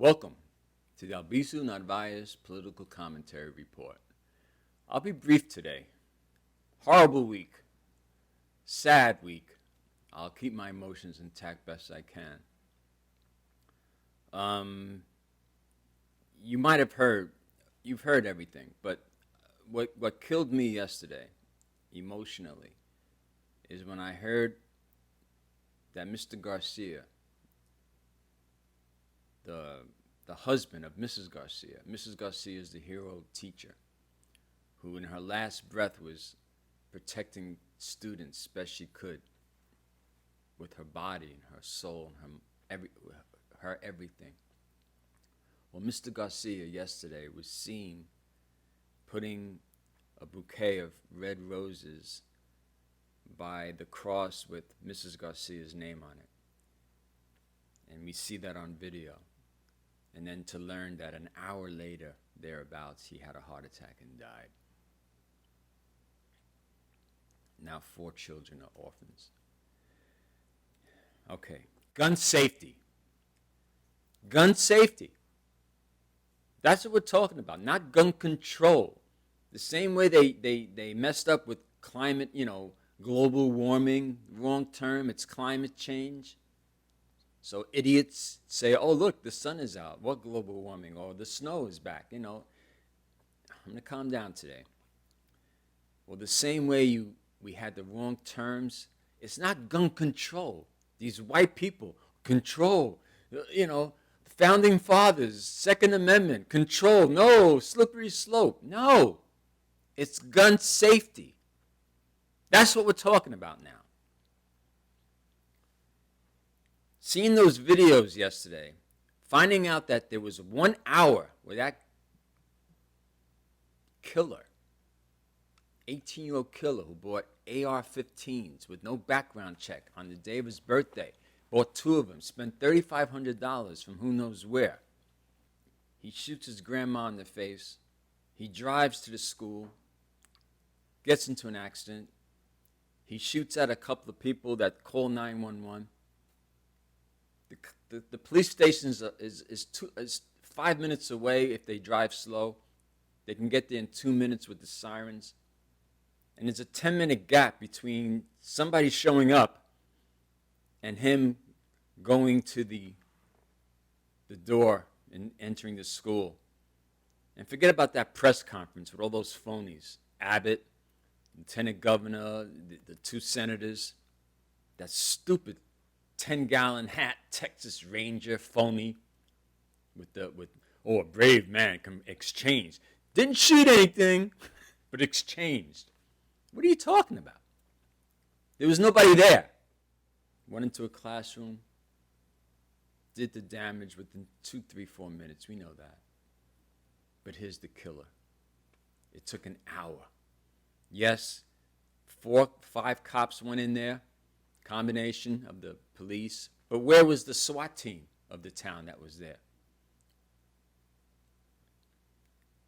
Welcome to the Narvaez Political Commentary Report. I'll be brief today. Horrible week. Sad week. I'll keep my emotions intact best I can. You might have heard, you've heard everything, but what killed me yesterday, emotionally, is when I heard that Mr. Garcia, the husband of Mrs. Garcia. Mrs. Garcia is the hero teacher who in her last breath was protecting students best she could with her body and her soul and her everything. Well, Mr. Garcia yesterday was seen putting a bouquet of red roses by the cross with Mrs. Garcia's name on it. And we see that on video. And then to learn that an hour later, thereabouts, he had a heart attack and died. Now 4 children are orphans. Okay, gun safety. Gun safety. That's what we're talking about, not gun control. The same way they messed up with climate, global warming, wrong term, it's climate change. So idiots say, oh, look, the sun is out. What global warming? Or the snow is back. I'm going to calm down today. Well, the same way we had the wrong terms, it's not gun control. These white people, control, founding fathers, Second Amendment, control. No, slippery slope. No, it's gun safety. That's what we're talking about now. Seeing those videos yesterday, finding out that there was 1 hour where that killer, 18-year-old killer who bought AR-15s with no background check on the day of his birthday, bought 2 of them, spent $3,500 from who knows where. He shoots his grandma in the face. He drives to the school, gets into an accident. He shoots at a couple of people that call 911. The police station is 5 minutes away if they drive slow. They can get there in 2 minutes with the sirens. And there's a 10-minute gap between somebody showing up and him going to the door and entering the school. And forget about that press conference with all those phonies. Abbott, Lieutenant Governor, the 2 senators, that stupid 10-gallon hat, Texas Ranger, phony, a brave man exchanged. Didn't shoot anything, but exchanged. What are you talking about? There was nobody there. Went into a classroom, did the damage within 2, 3, 4 minutes. We know that. But here's the killer. It took an hour. Yes, 4, 5 cops went in there. Combination of the police, but where was the SWAT team of the town that was there?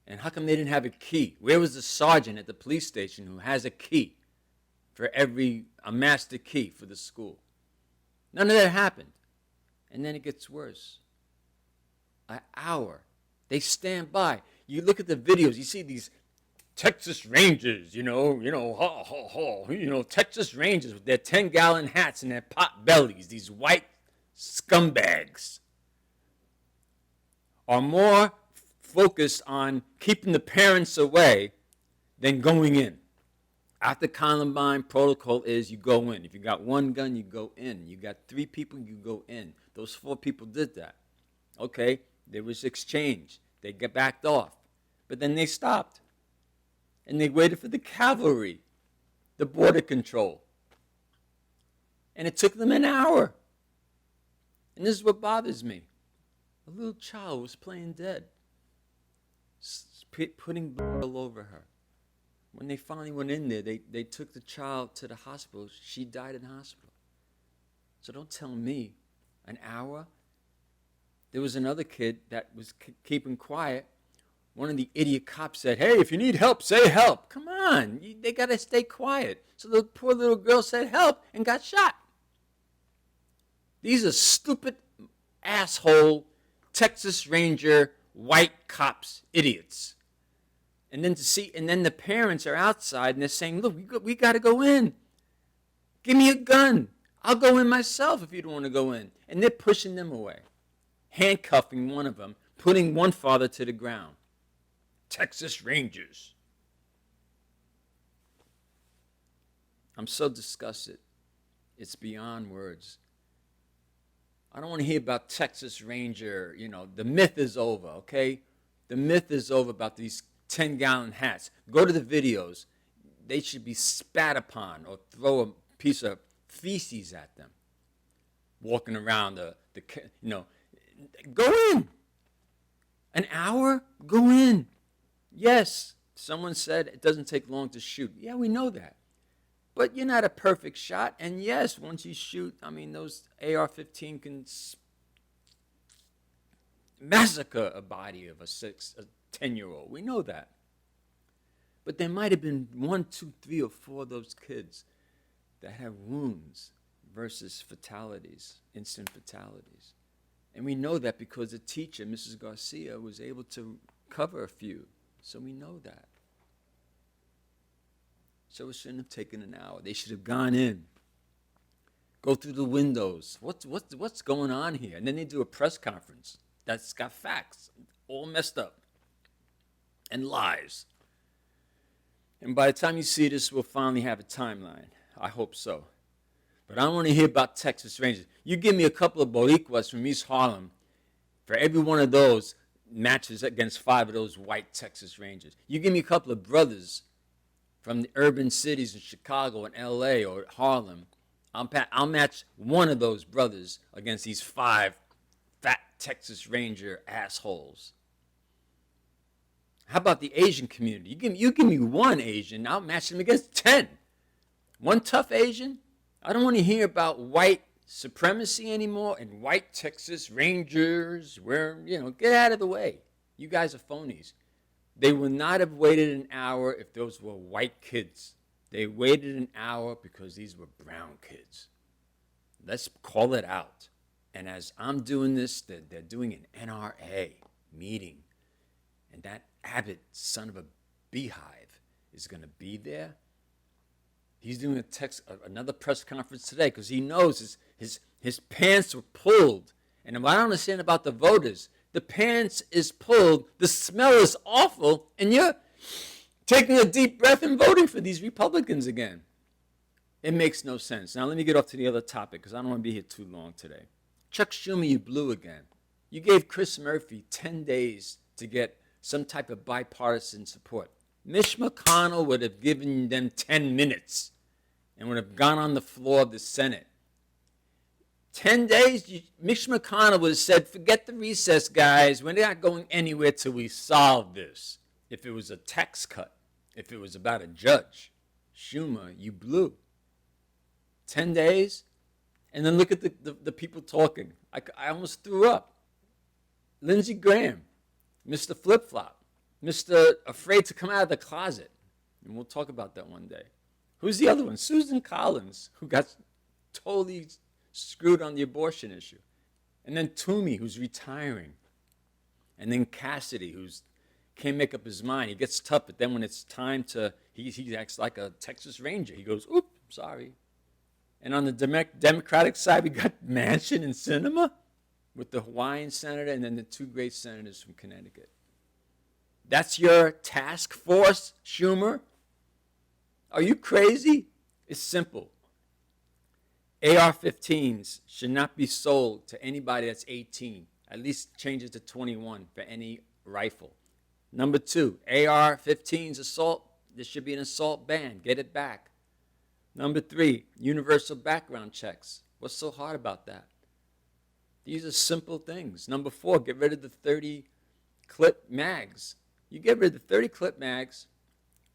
And how come they didn't have a key? Where was the sergeant at the police station who has a key for a master key for the school? None of that happened. And then it gets worse. An hour. They stand by. You look at the videos, you see these Texas Rangers, Texas Rangers with their 10-gallon hats and their pot bellies, these white scumbags, are more focused on keeping the parents away than going in. After Columbine, protocol is you go in. If you got 1 gun, you go in. You got 3 people, you go in. Those 4 people did that. Okay, there was exchange. They got backed off. But then they stopped. And they waited for the cavalry, the border control. And it took them an hour. And this is what bothers me. A little child was playing dead, putting blood all over her. When they finally went in there, they took the child to the hospital. She died in the hospital. So don't tell me an hour. There was another kid that was keeping quiet. One of the idiot cops said, hey, if you need help, say help. Come on, they got to stay quiet. So the poor little girl said help and got shot. These are stupid asshole Texas Ranger white cops idiots. And then the parents are outside and they're saying, look, we got to go in. Give me a gun. I'll go in myself if you don't want to go in. And they're pushing them away, handcuffing one of them, putting one father to the ground. Texas Rangers. I'm so disgusted. It's beyond words. I don't want to hear about Texas Ranger. The myth is over, okay? The myth is over about these 10-gallon hats. Go to the videos. They should be spat upon or throw a piece of feces at them. Walking around go in. An hour? Go in. Yes, someone said it doesn't take long to shoot. Yeah, we know that. But you're not a perfect shot. And yes, once you shoot, those AR-15 can massacre a body of a 10-year-old. We know that. But there might have been 1, 2, 3, or 4 of those kids that have wounds versus fatalities, instant fatalities. And we know that because the teacher, Mrs. Garcia, was able to cover a few. So we know that. So it shouldn't have taken an hour. They should have gone in, go through the windows. What's going on here? And then they do a press conference that's got facts, all messed up, and lies. And by the time you see this, we'll finally have a timeline. I hope so. But I don't want to hear about Texas Rangers. You give me a couple of Boricuas from East Harlem, for every one of those matches against 5 of those white Texas Rangers. You give me a couple of brothers from the urban cities in Chicago and L.A. or Harlem, I'll match one of those brothers against these 5 fat Texas Ranger assholes. How about the Asian community? You give me one Asian, I'll match them against 10. One tough Asian? I don't want to hear about white supremacy anymore and white Texas Rangers. Get out of the way. You guys are phonies. They would not have waited an hour if those were white kids. They waited an hour because these were brown kids. Let's call it out. And as I'm doing this, they're doing an NRA meeting. And that Abbott, son of a beehive, is going to be there. He's doing another press conference today because he knows his pants were pulled. And what I don't understand about the voters, the pants is pulled, the smell is awful, and you're taking a deep breath and voting for these Republicans again. It makes no sense. Now let me get off to the other topic because I don't want to be here too long today. Chuck Schumer, you blew again. You gave Chris Murphy 10 days to get some type of bipartisan support. Mitch McConnell would have given them 10 minutes and would have gone on the floor of the Senate. 10 days, Mitch McConnell would have said, forget the recess, guys. We're not going anywhere till we solve this. If it was a tax cut, if it was about a judge. Schumer, you blew. 10 days? And then look at the people talking. I almost threw up. Lindsey Graham, Mr. Flip-Flop, Mr. Afraid to come out of the closet. And we'll talk about that one day. Who's the other one? Susan Collins, who got totally screwed on the abortion issue. And then Toomey, who's retiring. And then Cassidy, who's can't make up his mind. He gets tough, but then when it's time to, he acts like a Texas Ranger. He goes, oop, sorry. And on the Democratic side, we got Manchin and Sinema with the Hawaiian senator and then the 2 great senators from Connecticut. That's your task force, Schumer? Are you crazy? It's simple. AR-15s should not be sold to anybody that's 18. At least change it to 21 for any rifle. Number 2, AR-15s assault. There should be an assault ban. Get it back. Number 3, universal background checks. What's so hard about that? These are simple things. Number 4, get rid of the 30 clip mags. You get rid of the 30 clip mags,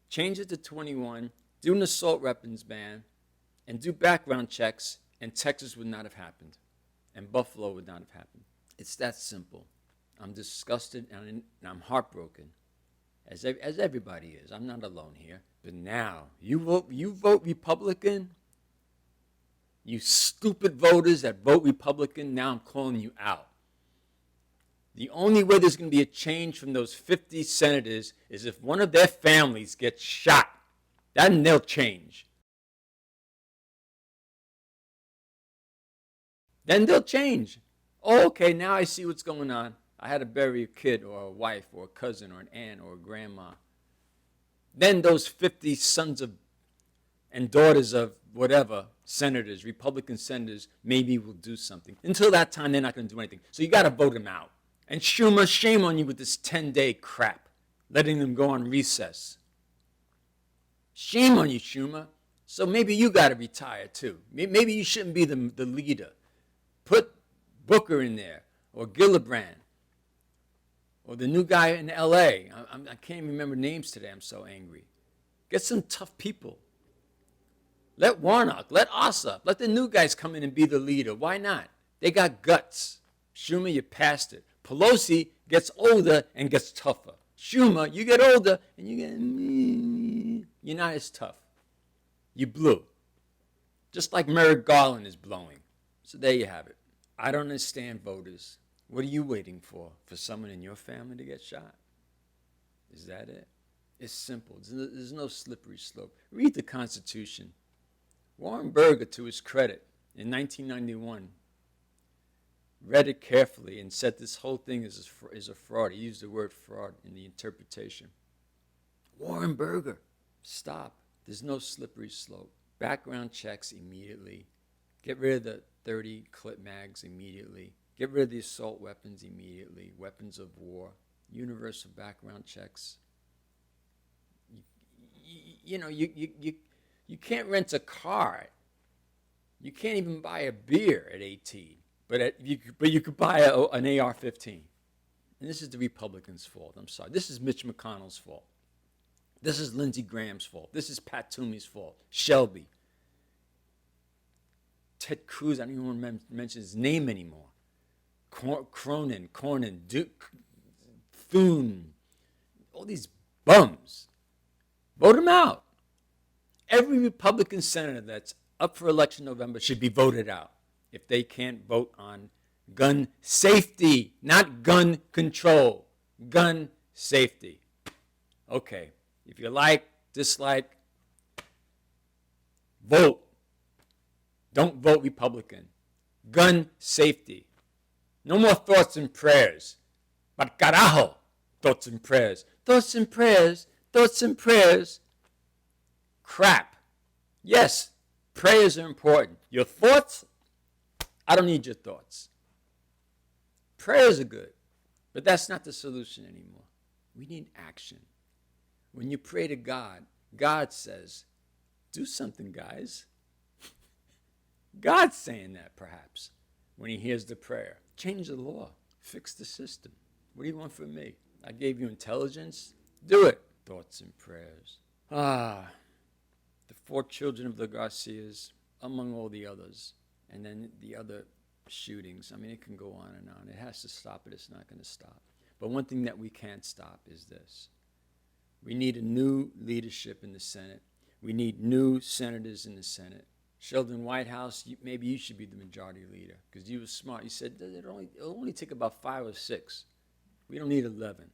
change it to 21, do an assault weapons ban, and do background checks, and Texas would not have happened, and Buffalo would not have happened. It's that simple. I'm disgusted and I'm heartbroken, as everybody is. I'm not alone here. But now, you vote Republican, you stupid voters that vote Republican, now I'm calling you out. The only way there's going to be a change from those 50 senators is if one of their families gets shot. Then they'll change. Then they'll change. Oh, okay, now I see what's going on. I had to bury a kid or a wife or a cousin or an aunt or a grandma. Then those 50 sons of and daughters of whatever senators, Republican senators, maybe will do something. Until that time, they're not going to do anything. So you got to vote them out. And Schumer, shame on you with this 10-day crap, letting them go on recess. Shame on you, Schumer. So maybe you got to retire too. Maybe you shouldn't be the leader. Put Booker in there, or Gillibrand, or the new guy in L.A. I can't even remember names today. I'm so angry. Get some tough people. Let Warnock, let Ossoff, let the new guys come in and be the leader. Why not? They got guts. Schumer, you passed it. Pelosi gets older and gets tougher. Schumer, you get older and you're not as tough. You blew. Just like Merrick Garland is blowing. So there you have it. I don't understand voters. What are you waiting for? For someone in your family to get shot? Is that it? It's simple. There's no slippery slope. Read the Constitution. Warren Burger, to his credit, in 1991, read it carefully and said this whole thing is a fraud. He used the word fraud in the interpretation. Warren Burger, stop. There's no slippery slope. Background checks immediately. Get rid of the 30 clip mags immediately. Get rid of the assault weapons immediately. Weapons of war. Universal background checks. You can't rent a car. You can't even buy a beer at 18. But you could buy an AR-15. And this is the Republicans' fault. I'm sorry. This is Mitch McConnell's fault. This is Lindsey Graham's fault. This is Pat Toomey's fault. Shelby. Ted Cruz, I don't even want to mention his name anymore. Cornyn, Duke, Thune. All these bums. Vote them out. Every Republican senator that's up for election in November should be voted out if they can't vote on gun safety, not gun control. Gun safety. Okay, if you like, dislike, vote. Don't vote Republican. Gun safety. No more thoughts and prayers. But carajo, thoughts and prayers. Thoughts and prayers. Thoughts and prayers. Crap. Yes, prayers are important. Your thoughts, I don't need your thoughts. Prayers are good, but that's not the solution anymore. We need action. When you pray to God, God says, do something, guys. God's saying that, perhaps, when he hears the prayer. Change the law. Fix the system. What do you want from me? I gave you intelligence. Do it. Thoughts and prayers. The 4 children of the Garcias, among all the others, and then the other shootings. I mean, it can go on and on. It has to stop, but it's not going to stop. But one thing that we can't stop is this. We need a new leadership in the Senate. We need new senators in the Senate. Sheldon Whitehouse, maybe you should be the majority leader because you were smart. You said it'll only take about 5 or 6. We don't need 11.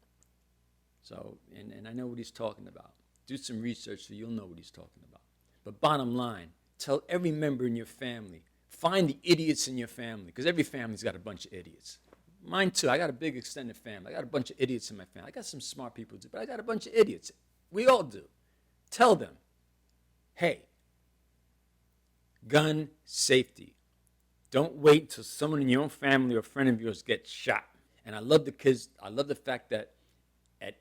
So, and I know what he's talking about. Do some research so you'll know what he's talking about. But bottom line, tell every member in your family, find the idiots in your family because every family's got a bunch of idiots. Mine too. I got a big extended family. I got a bunch of idiots in my family. I got some smart people too, but I got a bunch of idiots. We all do. Tell them, hey, gun safety. Don't wait until someone in your own family or friend of yours gets shot. And I love the kids. I love the fact that at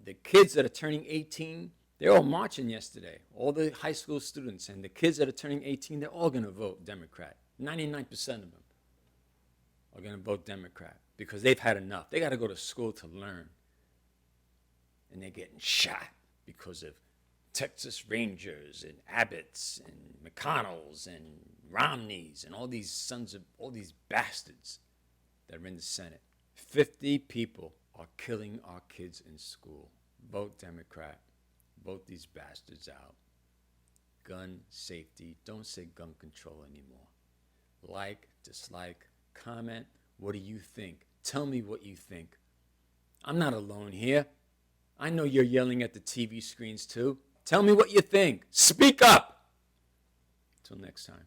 the kids that are turning 18, they're all marching yesterday. All the high school students and the kids that are turning 18, they're all going to vote Democrat. 99% of them are going to vote Democrat because they've had enough. They got to go to school to learn. And they're getting shot because of Texas Rangers and Abbotts and McConnells and Romneys and all these bastards that are in the Senate. 50 people are killing our kids in school. Vote Democrat. Vote these bastards out. Gun safety. Don't say gun control anymore. Like, dislike, comment. What do you think? Tell me what you think. I'm not alone here. I know you're yelling at the TV screens too. Tell me what you think. Speak up. Till next time.